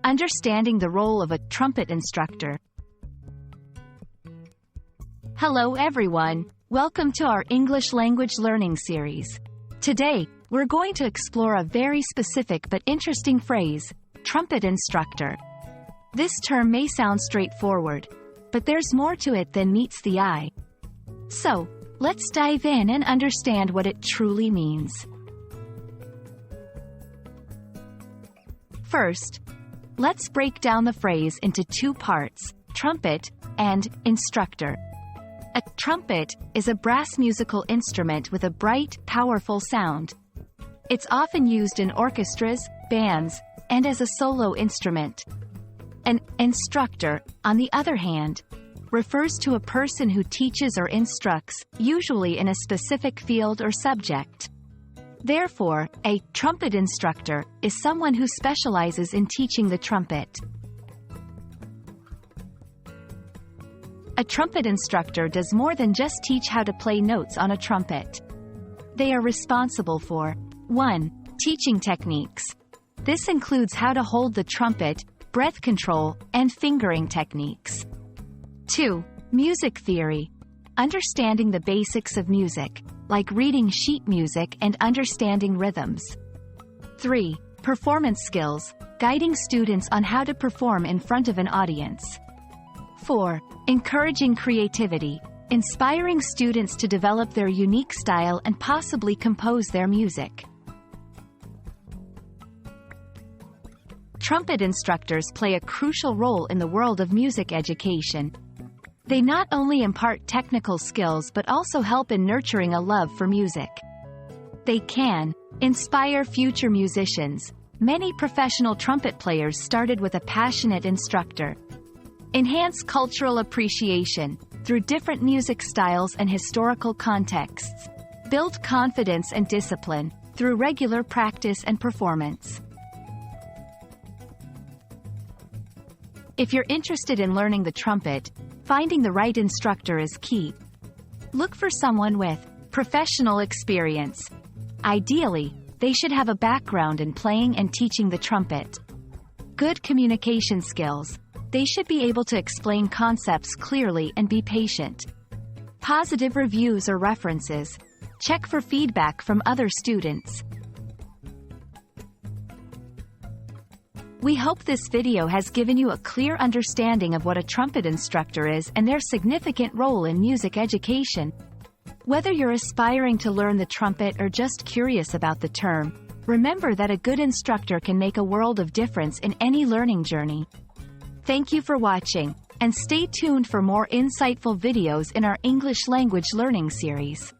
Understanding the role of a trumpet instructor. Hello everyone, welcome to our English language learning series. Today, we're going to explore a very specific but interesting phrase, trumpet instructor. This term may sound straightforward, but there's more to it than meets the eye. So, let's dive in and understand what it truly means. First, let's break down the phrase into two parts, trumpet and instructor. A trumpet is a brass musical instrument with a bright, powerful sound. It's often used in orchestras, bands, and as a solo instrument. An instructor, on the other hand, refers to a person who teaches or instructs, usually in a specific field or subject. Therefore, a trumpet instructor is someone who specializes in teaching the trumpet. A trumpet instructor does more than just teach how to play notes on a trumpet. They are responsible for 1. Teaching techniques. This includes how to hold the trumpet, breath control, and fingering techniques. 2. Music theory. Understanding the basics of music, like reading sheet music and understanding rhythms. 3. Performance skills, guiding students on how to perform in front of an audience. 4. Encouraging creativity, inspiring students to develop their unique style and possibly compose their music. Trumpet instructors play a crucial role in the world of music education. They not only impart technical skills but also help in nurturing a love for music. They can inspire future musicians. Many professional trumpet players started with a passionate instructor. Enhance cultural appreciation through different music styles and historical contexts. Build confidence and discipline through regular practice and performance. If you're interested in learning the trumpet, finding the right instructor is key. Look for someone with professional experience. Ideally, they should have a background in playing and teaching the trumpet. Good communication skills. They should be able to explain concepts clearly and be patient. Positive reviews or references. Check for feedback from other students. We hope this video has given you a clear understanding of what a trumpet instructor is and their significant role in music education. Whether you're aspiring to learn the trumpet or just curious about the term, remember that a good instructor can make a world of difference in any learning journey. Thank you for watching, and stay tuned for more insightful videos in our English language learning series.